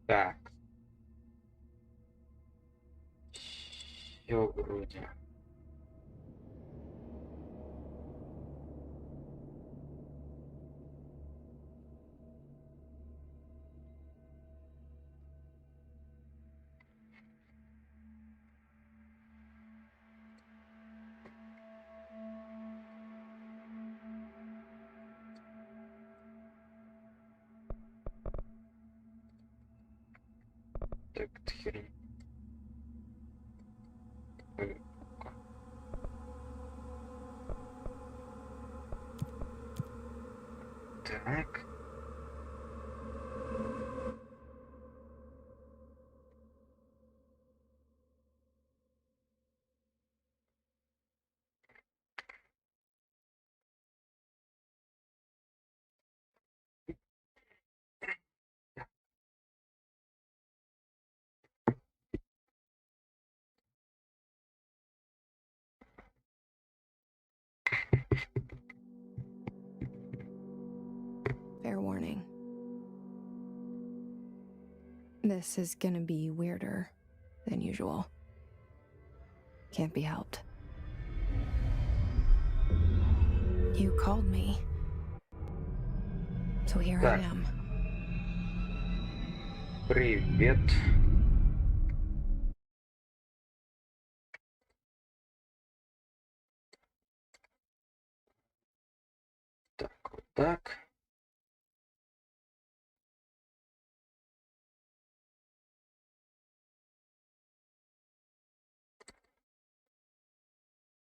Так, все вроде. Так, херня. Так. Fair warning. This is gonna be weirder than usual. Can't be helped. You called me. So here I Так. am. Привет. Так, вот так.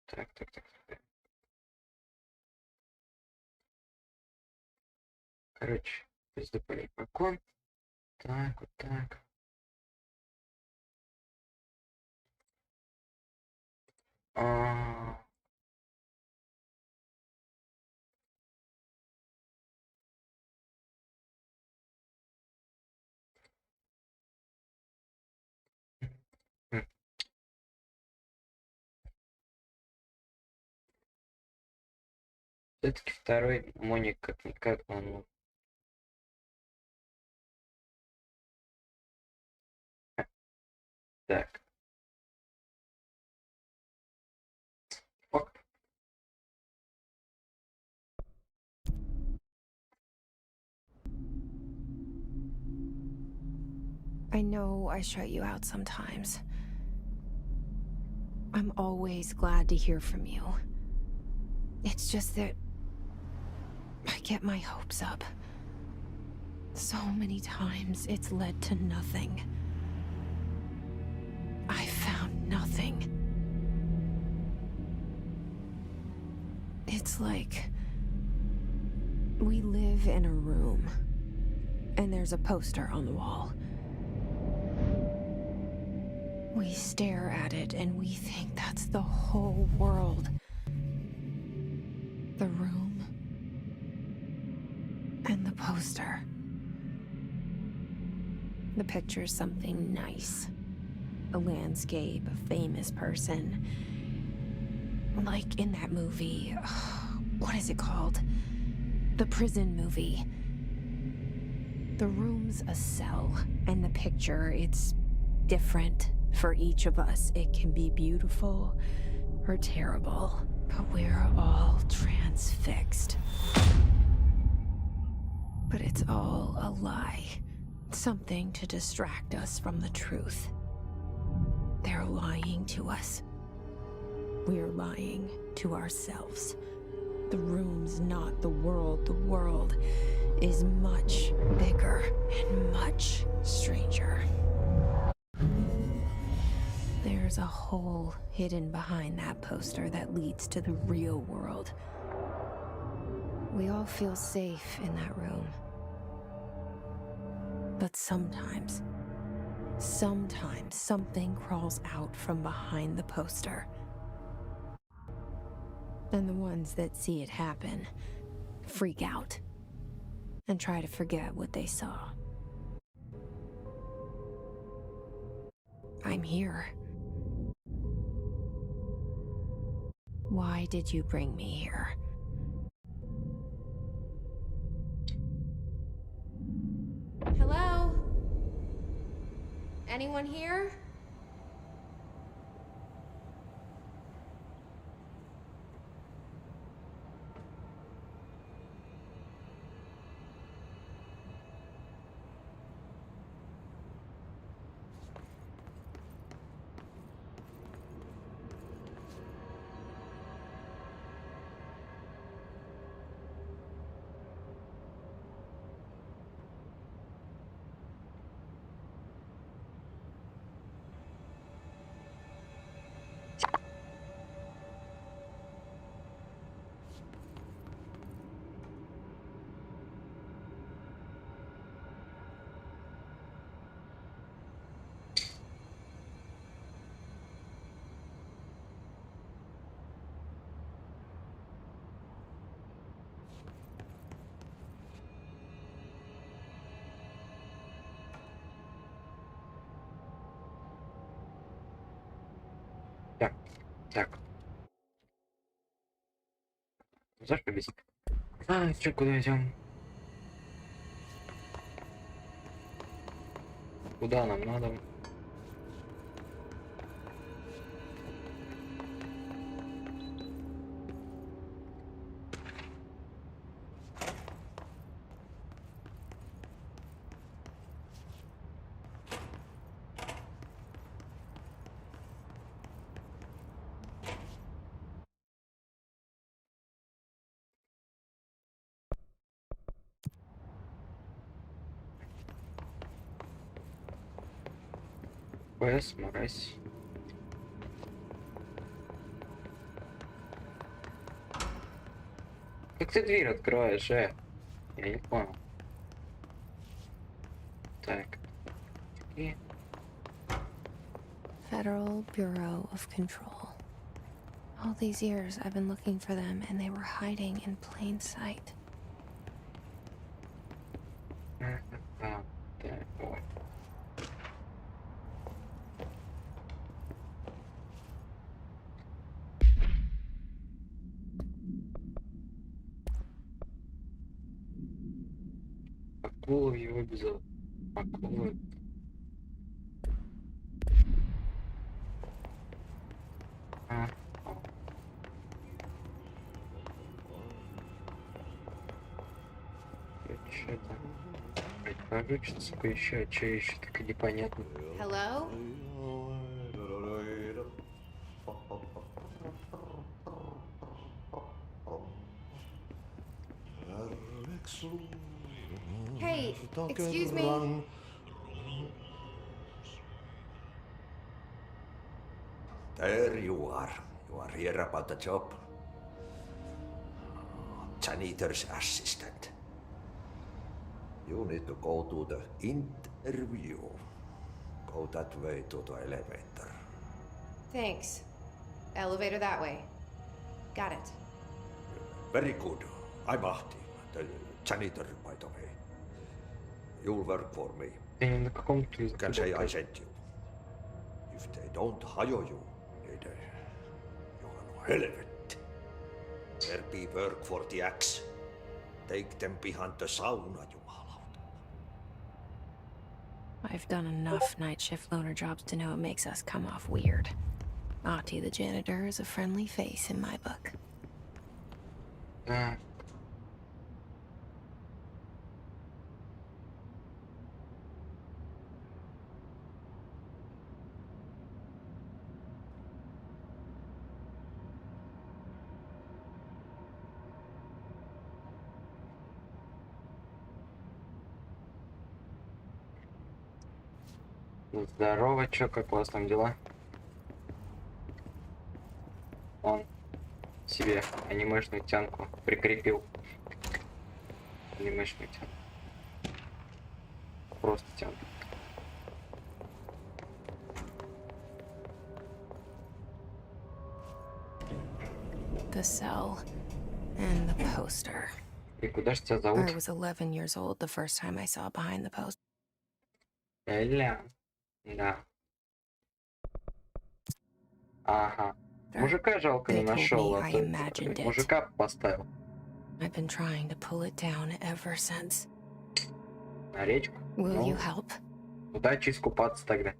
Так. Короче, раздавали покон. Так, вот так. А, м, Все-таки второй Моник как-никак он. Так. Фак. I know I shut you out sometimes. I'm always glad to hear from you. It's just that I get my hopes up. So many times it's led to nothing. I found nothing. It's like we live in a room, and there's a poster on the wall. We stare at it and we think that's the whole world. The room and the poster. The picture's something nice. A landscape, a famous person. Like in that movie, what is it called? The prison movie. The room's a cell, and the picture, it's different for each of us. It can be beautiful or terrible, but we're all transfixed. But it's all a lie. Something to distract us from the truth. They're lying to us. We're lying to ourselves. The room's not the world. The world is much bigger and much stranger. There's a hole hidden behind that poster that leads to the real world. We all feel safe in that room. But sometimes something crawls out from behind the poster. And the ones that see it happen freak out and try to forget what they saw. I'm here. Why did you bring me here? Hello? Anyone here? Так. Зашибись. А, что, куда идем? Куда нам надо? Мразь. Как ты дверь открываешь, Я не понял. Так. И... Federal Bureau of Control. All these years I've been looking for them and they were hiding in plain sight. Так, ой. Акула его без... Акулы. А, что-то... Получится поищать, что еще так и непонятно. Hello? Hey, excuse me. There you are. You are here about the job. Janitor's assistant. You need to go to the interview. Go that way to the elevator. Thanks. Elevator that way. Got it. Very good. I'm Ahti, the janitor, by the way. You'll work for me. Я ни на каком You can say I sent you. If they don't hire you, they Johan helvet. There be work for the axe. Take them behind the sauna, jumalauta. I've done enough night shift loner jobs to know it makes us come off weird. Ahti the janitor is a friendly face in my book. Да. Здорово, чё, как у вас там дела? Он себе анимешную тянку прикрепил. Анимешную тянку. Просто тянку. The cell and the poster. И куда ж тебя I зовут? was 11 years old the first time I saw behind the poster. Эля. Да. Ага. Мужика жалко не They told нашел, me а I то imagined it. мужика поставил I've been trying to pull it down ever since. на речку. Will Ну, you help? удачи искупаться тогда.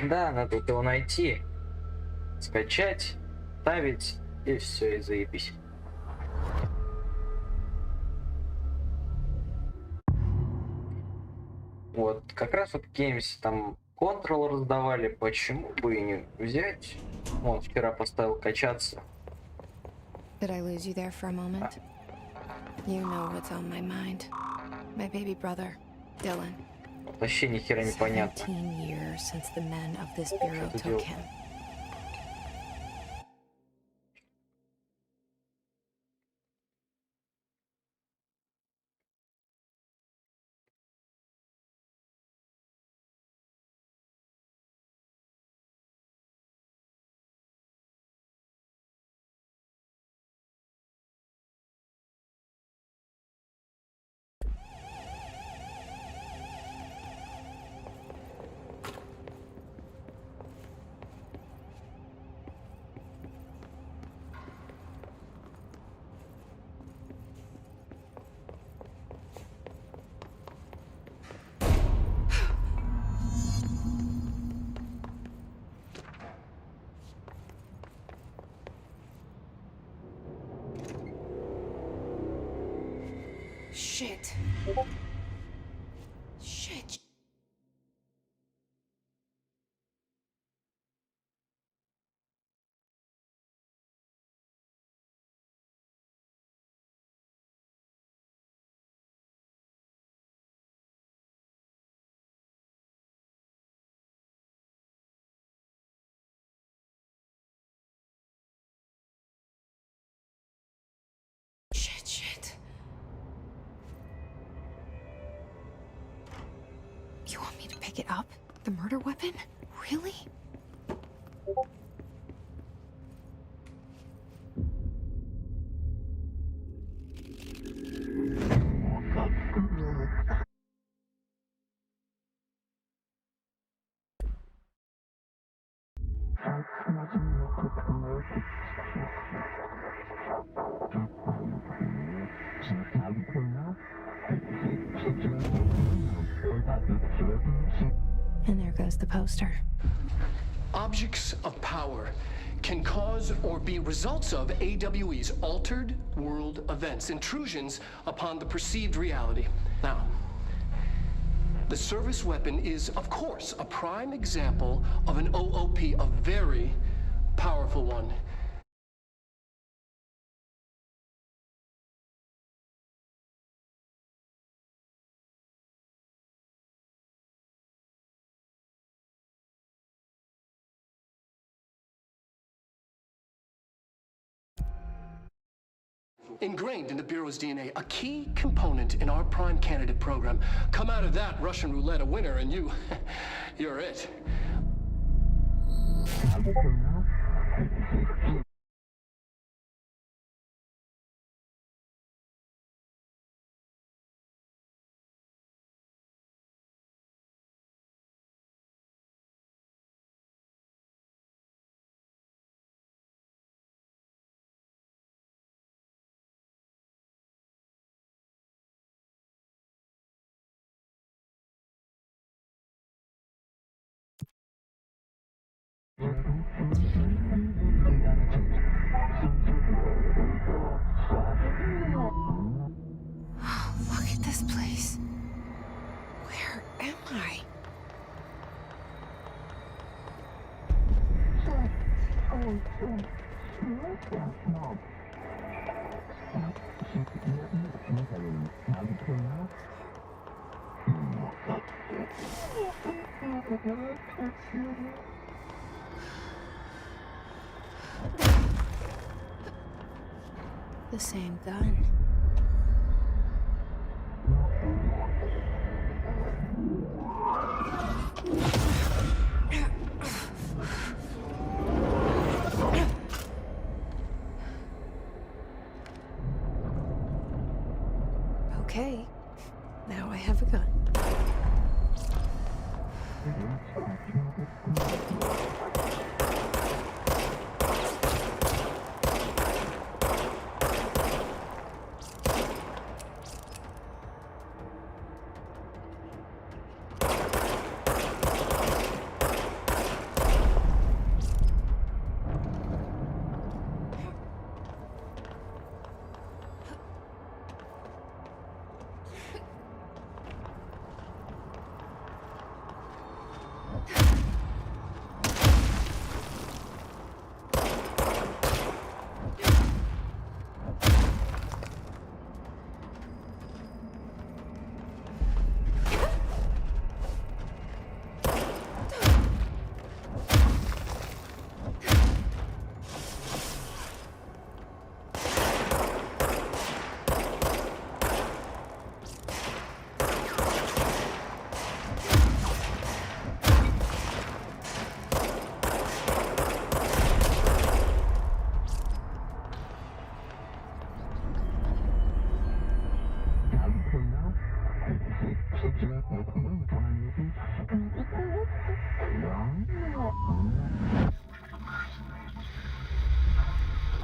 Да, надо вот его найти, скачать, ставить, и все, и заебись. Вот, как раз вот в Games там Control раздавали, почему бы и не взять? Вон, вчера поставил качаться. Did I lose you there for a moment? You know what's on my mind. My baby brother, Dylan. Вообще ни хера не понятно. 17 years since the men of this bureau Что ты took делал? him. Shit. Shit. You want me to pick it up? The murder weapon? Really? And there goes the poster. Objects of power can cause or be results of AWE's altered world events, intrusions upon the perceived reality. Now, the service weapon is, of course, a prime example of an OOP, a very powerful one. Ingrained in the Bureau's DNA, a key component in our prime candidate program. Come out of that Russian roulette a winner and you're it. Look at this place. Where am I? The same gun. Okay, now I have a gun.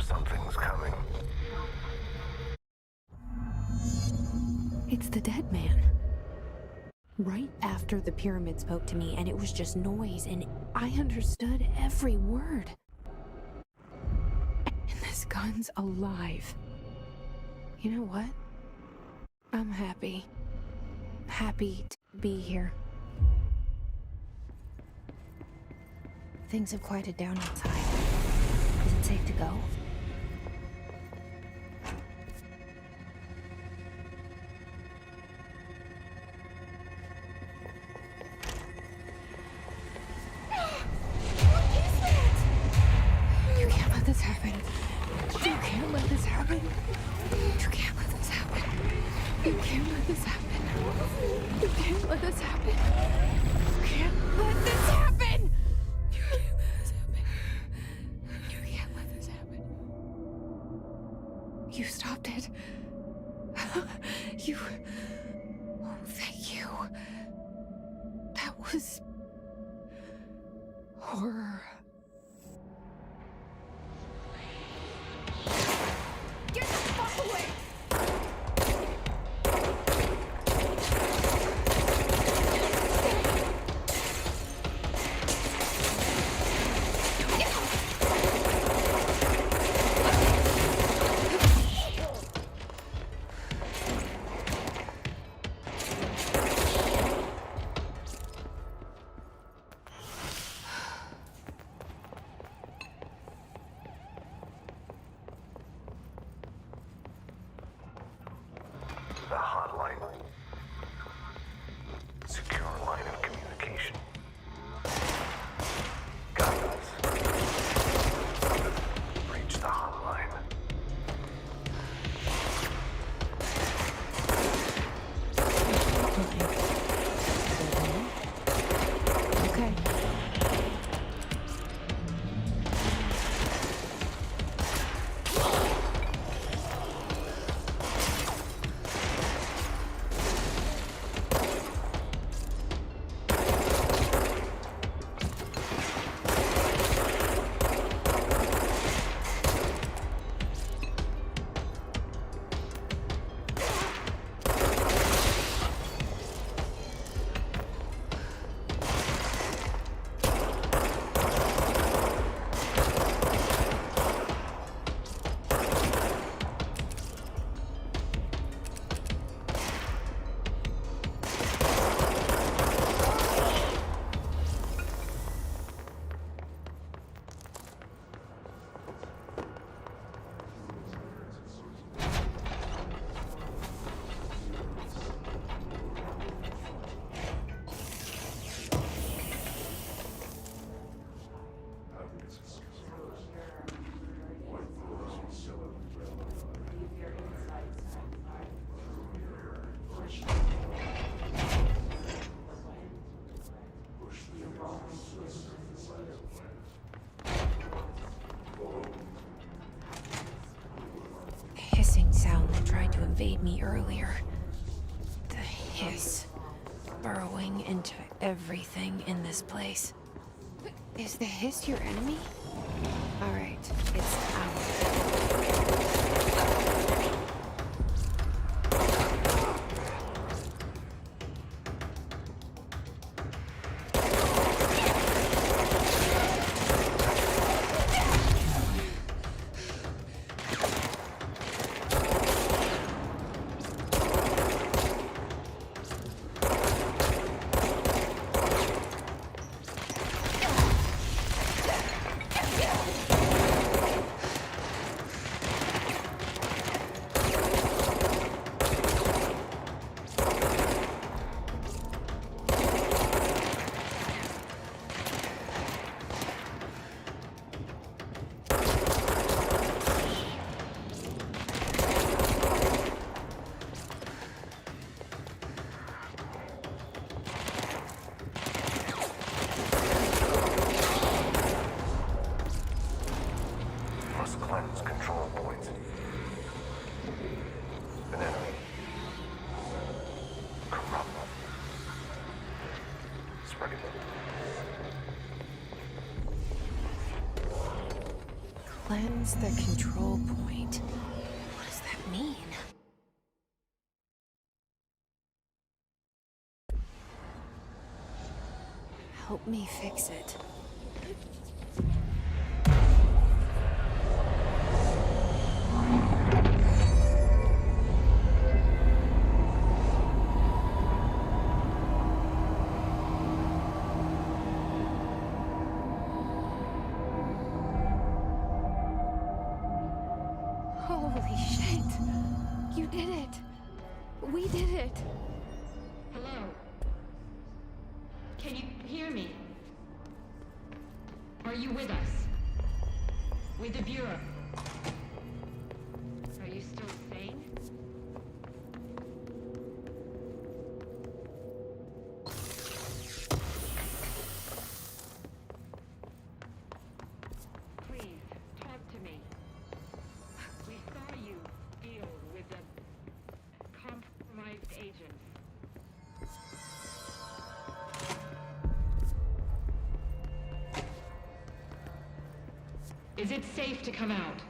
Something's coming. It's the dead man. Right after the pyramid spoke to me, and it was just noise, and I understood every word. And this gun's alive. You know what? I'm happy. Happy to be here. Things have quieted down outside. Is it safe to go? You can't let this happen. You can't let this happen. You can't let this happen. You can't let this happen. You can't let this happen. You. Oh, thank you. That was. Horror. Get the fuck away! The hotline. Secure line of communication. Guidance. Reach the hotline. Okay. Hissing sound that tried to invade me earlier. The hiss. Burrowing into everything in this place. Is the hiss your enemy? Alright, it's ours. Must cleanse control points. An enemy. Corrupt. Spreading it. Cleanse the control point. What does that mean? Help me fix it. Holy shit! You did it! We did it! Hello? Can you hear me? Are you with us? With the Bureau? Are you still sane? Please, talk to me. We saw you deal with the compromised Is it safe to come out?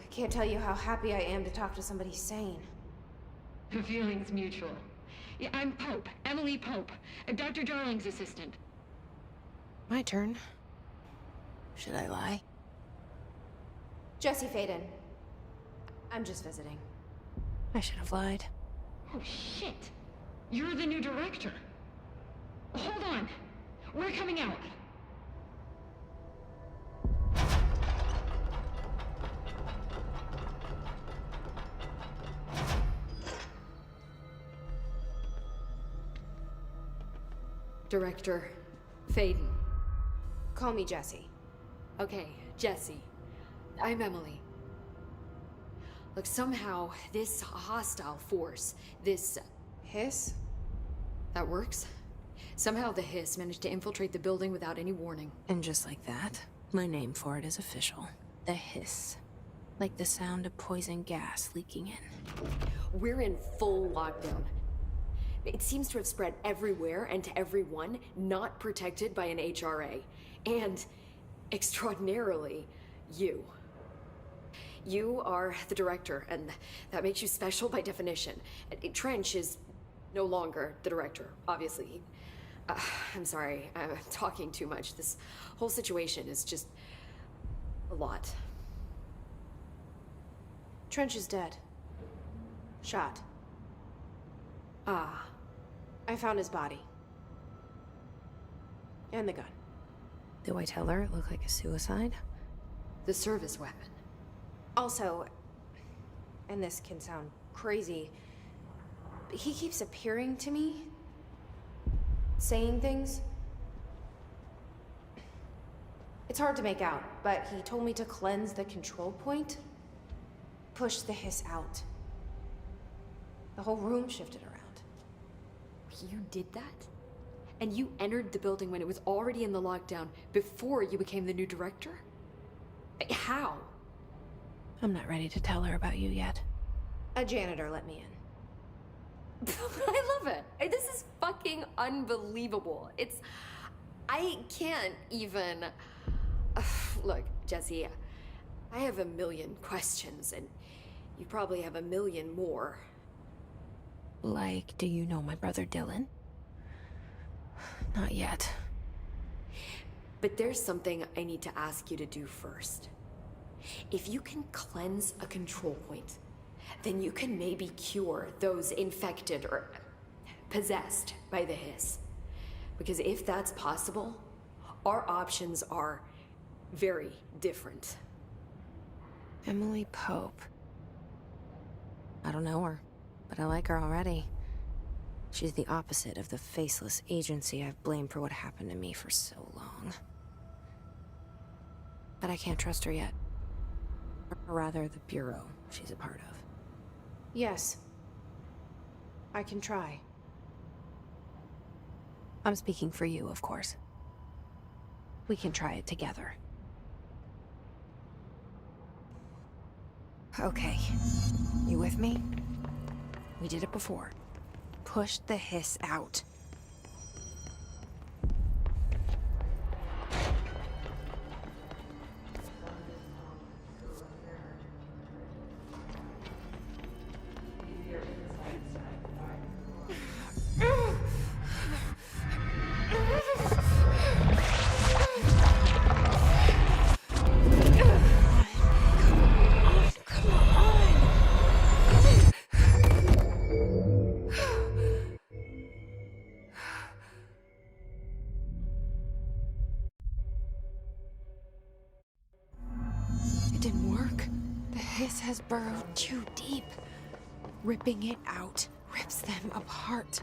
I can't tell you how happy I am to talk to somebody sane. The feeling's mutual. Yeah, I'm Pope, Emily Pope, Dr. Darling's assistant. My turn. Should I lie? Jesse Faden. I'm just visiting. I should have lied. Oh, shit. You're the new director. Hold on. We're coming out. Director Faden. Call me Jesse. Okay, Jesse. I'm Emily. Look, somehow this hostile force, this... Hiss? that works? Somehow the hiss managed to infiltrate the building without any warning. And just like that, my name for it is official. The hiss. Like the sound of poison gas leaking in. We're in full lockdown. It seems to have spread everywhere and to everyone not protected by an HRA. And, extraordinarily, you. You are the director, and that makes you special by definition. Trench is no longer the director, obviously. I'm sorry, I'm talking too much. This whole situation is just a lot. Trench is dead. Shot. Ah. I found his body. And the gun. Do I tell her it looked like a suicide? The service weapon. Also, and this can sound crazy, but he keeps appearing to me, saying things. It's hard to make out, but he told me to cleanse the control point, push the hiss out. The whole room shifted around. You did that? And you entered the building when it was already in the lockdown before you became the new director? How? I'm not ready to tell her about you yet. A janitor let me in. I love it. This is fucking unbelievable. I can't even... Look, Jesse, I have a million questions, and you probably have a million more. Like, do you know my brother Dylan? Not yet. But there's something I need to ask you to do first. If you can cleanse a control point, then you can maybe cure those infected or possessed by the hiss. Because if that's possible, our options are very different. Emily Pope. I don't know her, but I like her already. She's the opposite of the faceless agency I've blamed for what happened to me for so long. But I can't trust her yet. Or rather, the bureau she's a part of. Yes. I can try. I'm speaking for you, of course. We can try it together. Okay. You with me? We did it before. Push the hiss out. It didn't work. The hiss has burrowed too deep. Ripping it out rips them apart.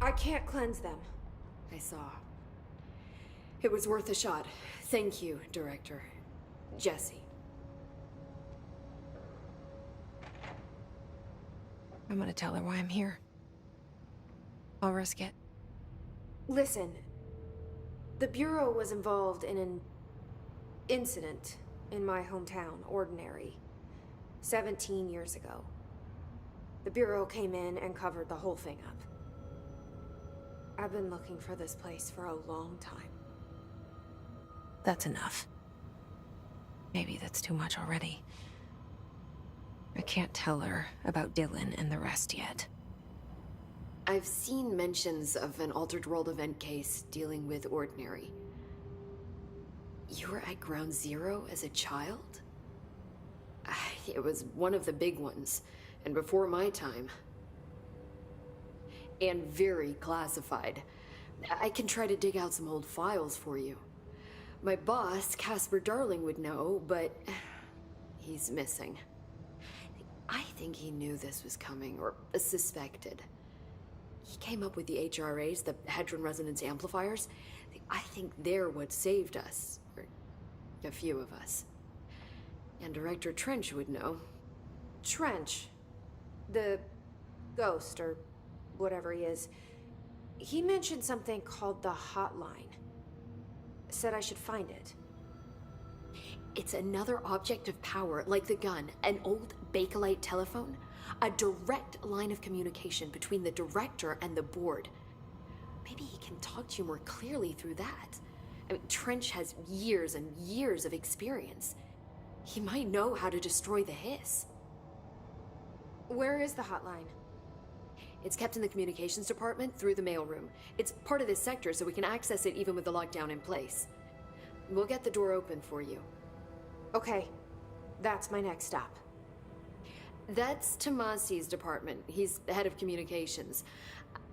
I can't cleanse them. I saw. It was worth a shot. Thank you, Director. Jesse. I'm gonna tell her why I'm here. I'll risk it. Listen. The Bureau was involved in an incident in my hometown, Ordinary, 17 years ago. The Bureau came in and covered the whole thing up. I've been looking for this place for a long time. That's enough. Maybe that's too much already. I can't tell her about Dylan and the rest yet. I've seen mentions of an Altered World event case dealing with Ordinary. You were at Ground Zero as a child? It was one of the big ones, and before my time. And very classified. I can try to dig out some old files for you. My boss, Casper Darling, would know, but he's missing. I think he knew this was coming, or suspected. He came up with the HRAs, the Hadron Resonance Amplifiers. I think they're what saved us. Or a few of us. And Director Trench would know. Trench. The ghost, or whatever he is. He mentioned something called the hotline. Said I should find it. It's another object of power, like the gun, an old Bakelite telephone. A direct line of communication between the director and the board. Maybe he can talk to you more clearly through that. I mean, Trench has years and years of experience. He might know how to destroy the hiss. Where is the hotline? It's kept in the communications department through the mailroom. It's part of this sector, so we can access it even with the lockdown in place. We'll get the door open for you. Okay, that's my next stop. That's Tomasi's department. He's the head of communications.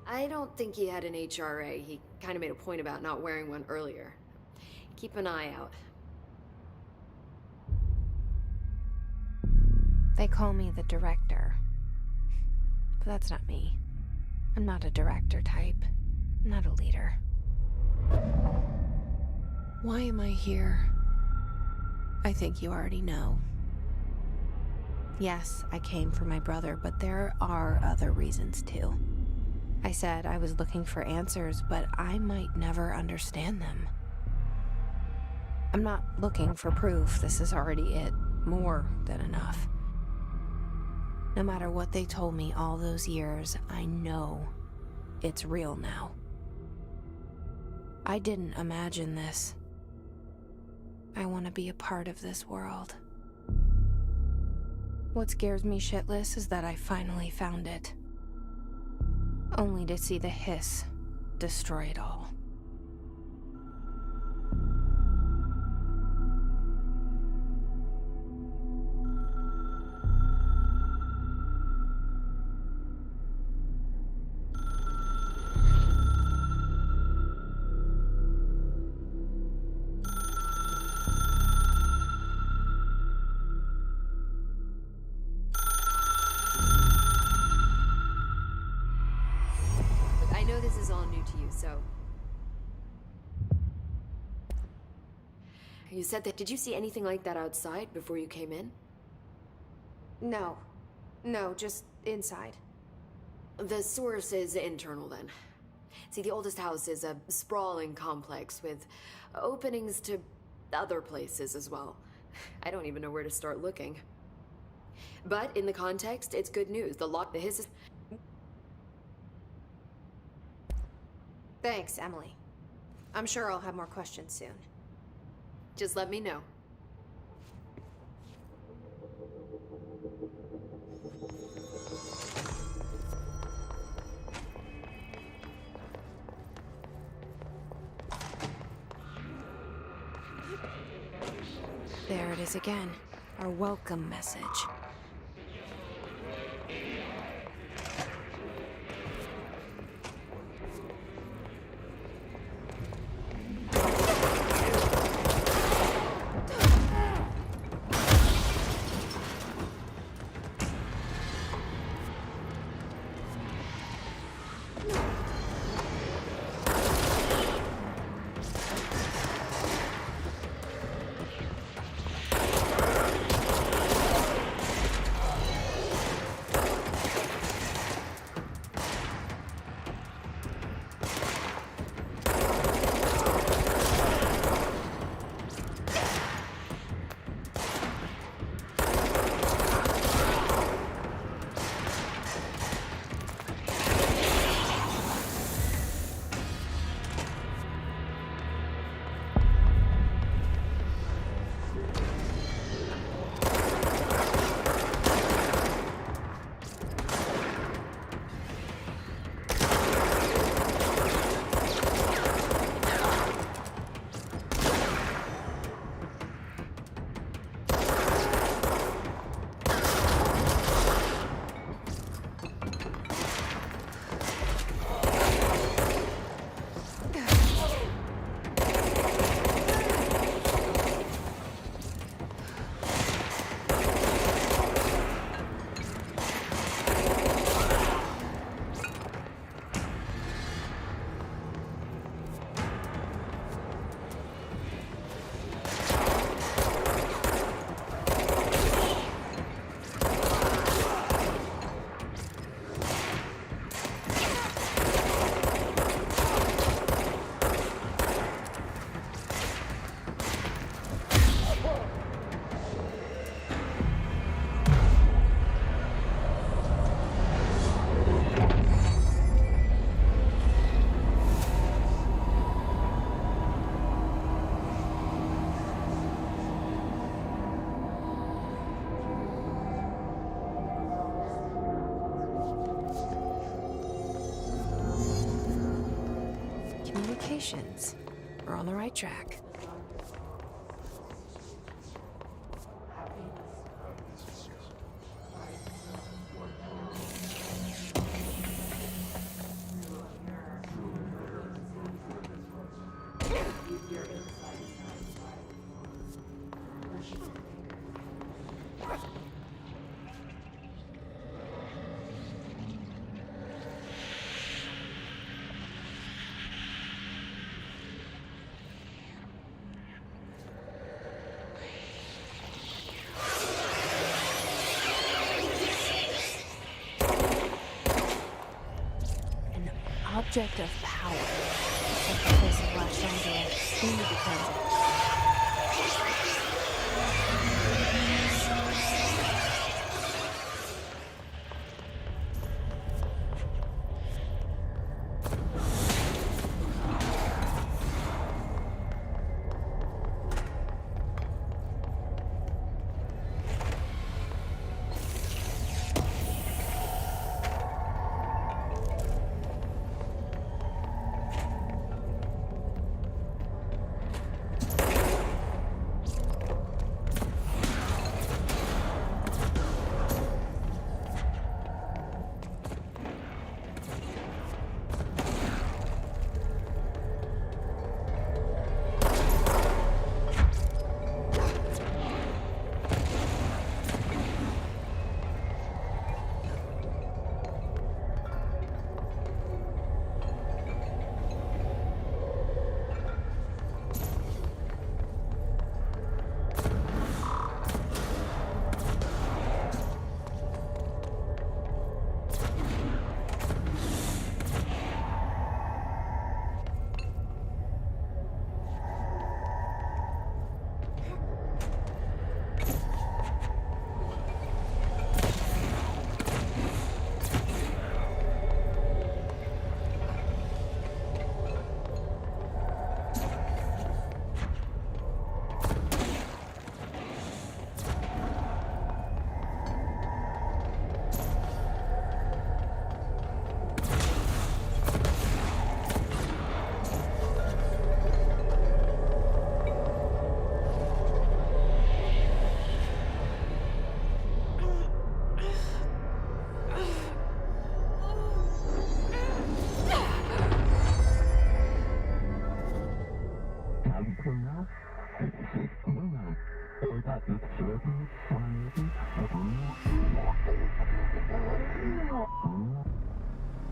I don't think he had an HRA. He kind of made a point about not wearing one earlier. Keep an eye out. They call me the director. But that's not me. I'm not a director type. I'm not a leader. Why am I here? I think you already know. Yes, I came for my brother, but there are other reasons too. I said I was looking for answers, but I might never understand them. I'm not looking for proof. This is already it. More than enough. No matter what they told me all those years, I know it's real now. I didn't imagine this. I want to be a part of this world. What scares me shitless is that I finally found it. Only to see the hiss destroy it all. Look, I know this is all new to you, so... You said that... Did you see anything like that outside before you came in? No. No, just inside. The source is internal, then. See, the oldest house is a sprawling complex with openings to other places as well. I don't even know where to start looking. But in the context, it's good news. The hiss is... Thanks, Emily. I'm sure I'll have more questions soon. Just let me know. There it is again. Our welcome message. Communications. We're on the right track. object of power. Like the place of last shadow. We need to cleanse it.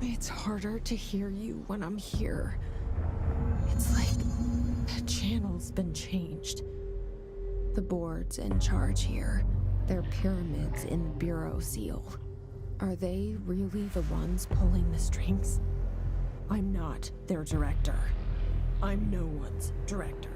It's harder to hear you when I'm here. It's like the channel's been changed. The board's in charge here. They're pyramids in the Bureau seal. Are they really the ones pulling the strings? I'm not their director. I'm no one's director.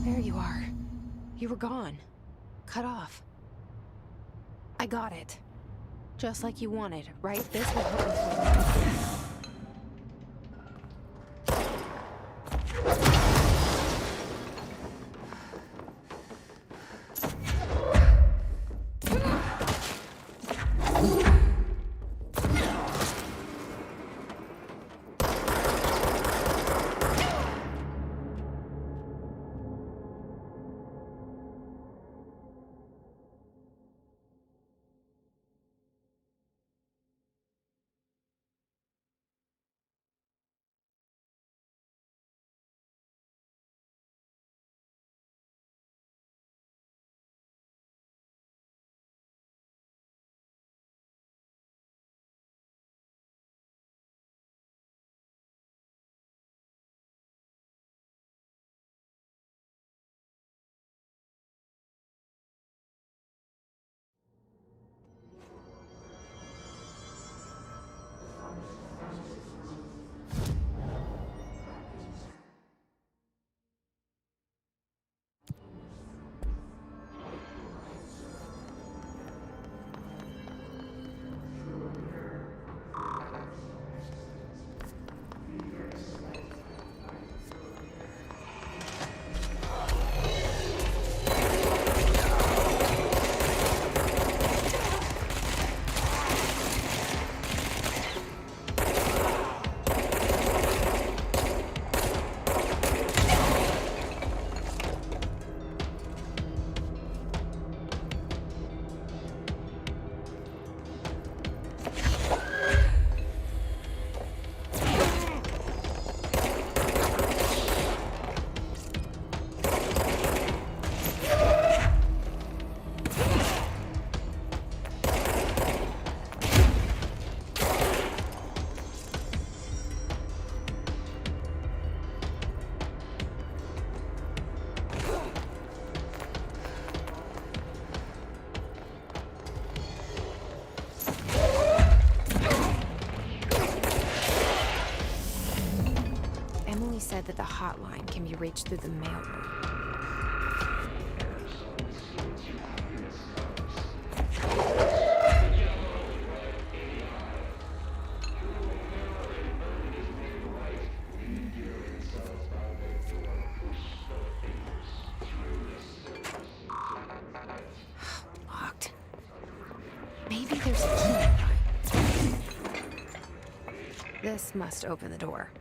There you are. You were gone. Cut off. I got it. Just like you wanted, right? This will help us. only said that the hotline can be reached through the mailroom. Locked. Maybe there's a key nearby. This must open the door.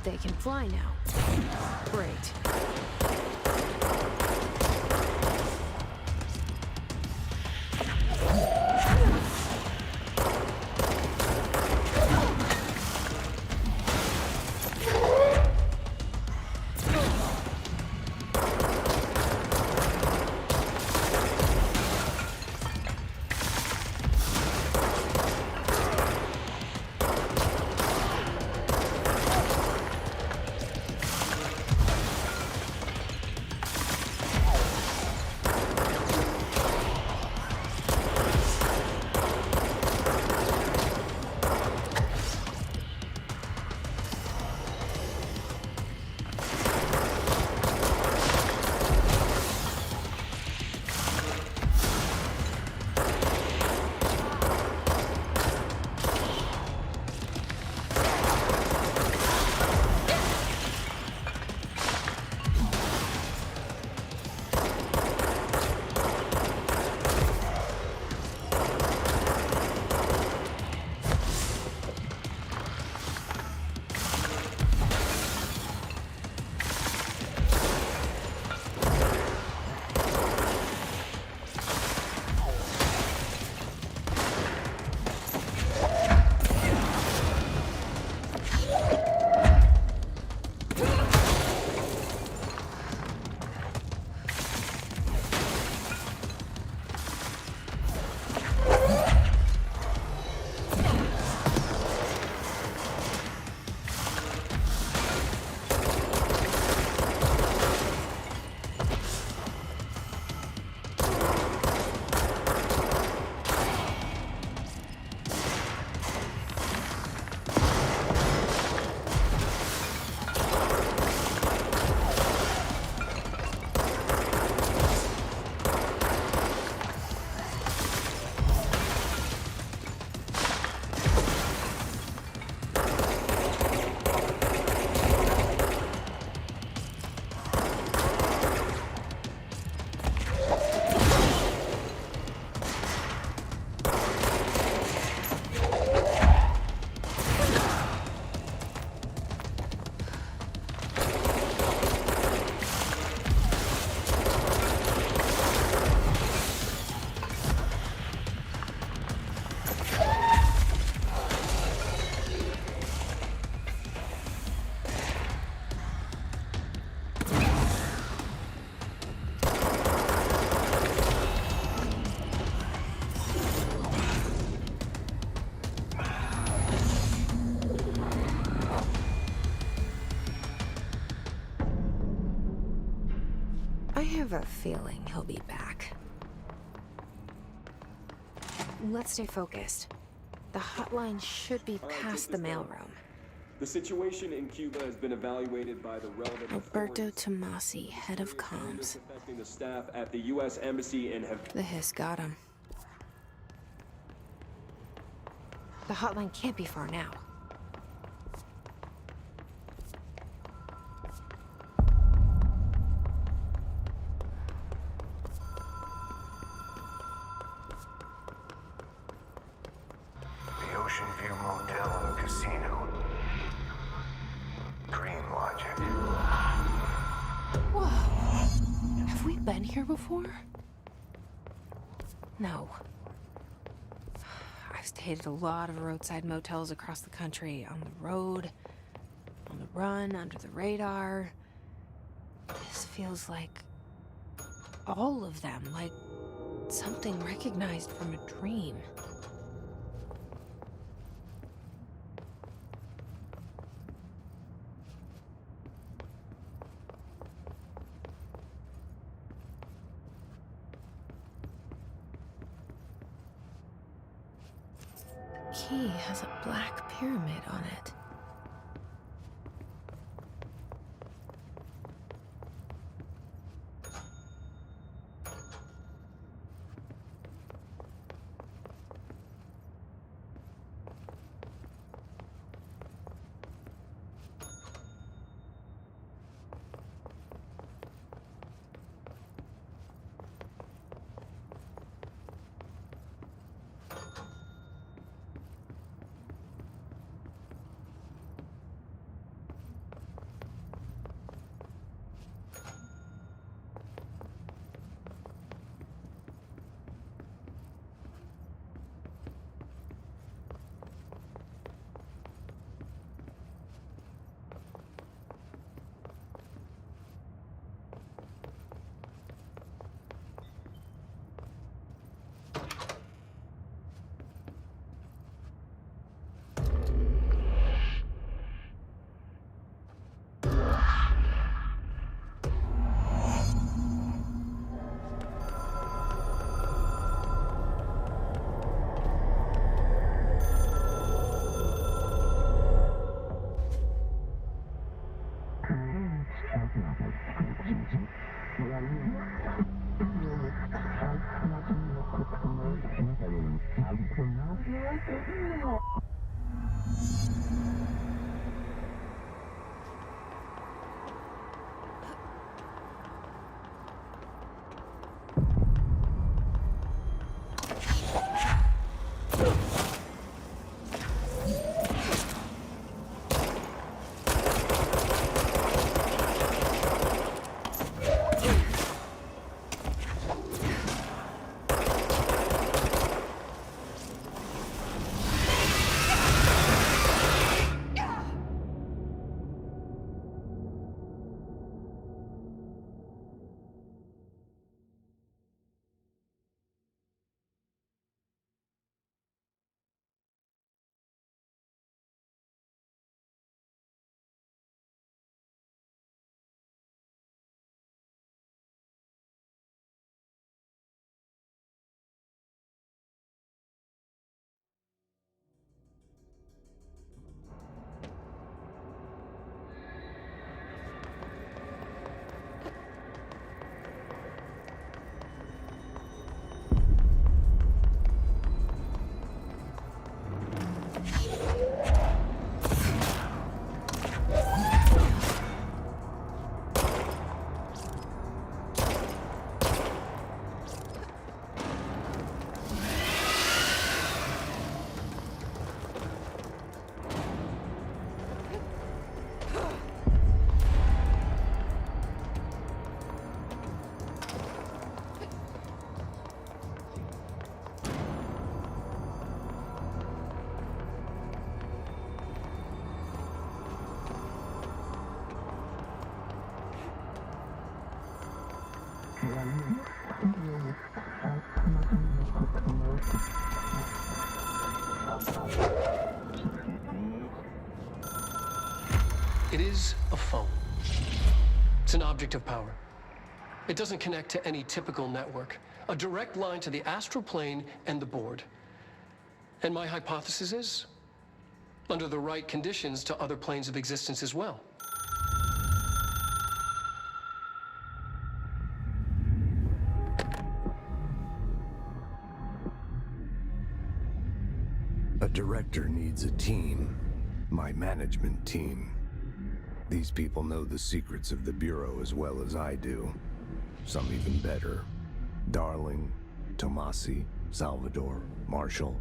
They can climb now. Great. They can fly now. Great. I have a feeling he'll be back. Let's stay focused. The hotline should be past the mailroom. The situation in Cuba has been evaluated by the relevant Roberto authorities. Tomasi, head of comms. Affecting the staff at the U.S. Embassy and have. The hiss got him. The hotline can't be far now. The Ocean View Motel and Casino. Dream logic. Whoa. Have we been here before? No. I've stayed at a lot of roadside motels across the country, on the road, on the run, under the radar. This feels like all of them, like something recognized from a dream. The key has a black pyramid on it. It is a phone. It's an object of power. It doesn't connect to any typical network. A direct line to the astral plane and the board. And my hypothesis is, under the right conditions, to other planes of existence as well. A director needs a team. My management team. These people know the secrets of the Bureau as well as I do. Some even better. Darling, Tomasi, Salvador, Marshall.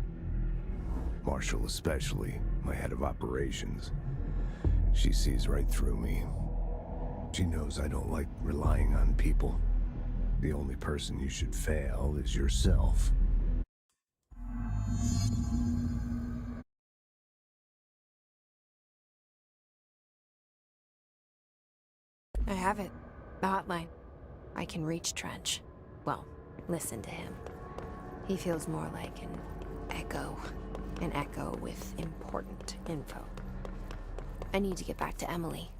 Marshall especially, my head of operations. She sees right through me. She knows I don't like relying on people. The only person you should fail is yourself. I have it. The hotline. I can reach Trench. Well, listen to him. He feels more like an echo. An echo with important info. I need to get back to Emily.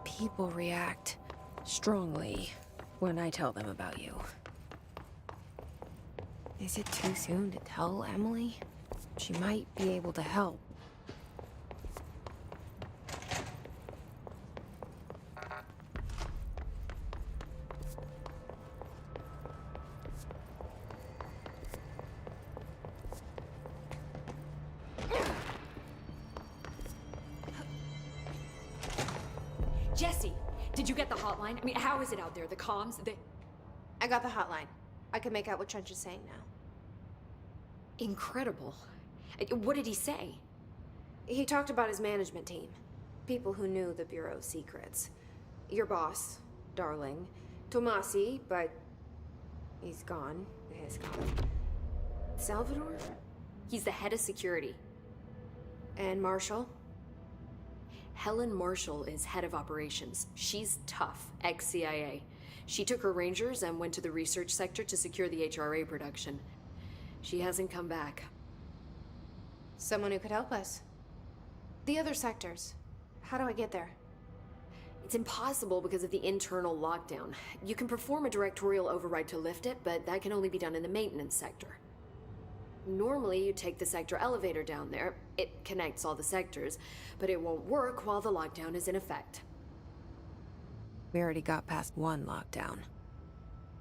People react strongly when I tell them about you. Is it too soon to tell Emily? She might be able to help. Jesse, did you get the hotline? I mean, how is it out there? The comms? I got the hotline. I can make out what Trench is saying now. Incredible. What did he say? He talked about his management team. People who knew the Bureau's secrets. Your boss, Darling. Tomasi, but he's gone. He's gone. Salvador? He's the head of security. And Marshall? Helen Marshall is head of operations. She's tough, ex-CIA. She took her Rangers and went to the research sector to secure the HRA production. She hasn't come back. Someone who could help us. The other sectors. How do I get there? It's impossible because of the internal lockdown. You can perform a directorial override to lift it, but that can only be done in the maintenance sector. Normally, you take the sector elevator down there. It connects all the sectors, but it won't work while the lockdown is in effect. We already got past one lockdown.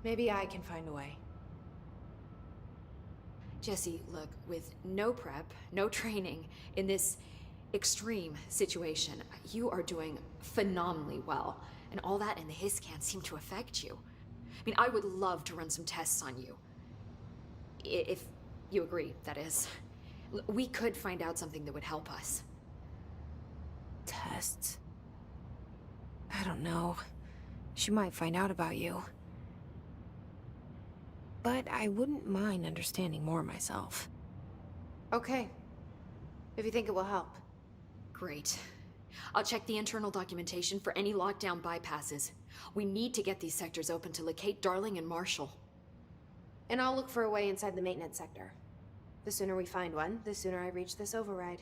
Maybe I can find a way. Jesse, look, with no prep, no training, in this extreme situation, you are doing phenomenally well. And all that and the hiss can't seem to affect you. I mean, I would love to run some tests on you. If you agree, that is. We could find out something that would help us. Tests? I don't know. She might find out about you. But I wouldn't mind understanding more myself. Okay. If you think it will help. Great. I'll check the internal documentation for any lockdown bypasses. We need to get these sectors open to locate Darling and Marshall. And I'll look for a way inside the maintenance sector. The sooner we find one, the sooner I reach this override.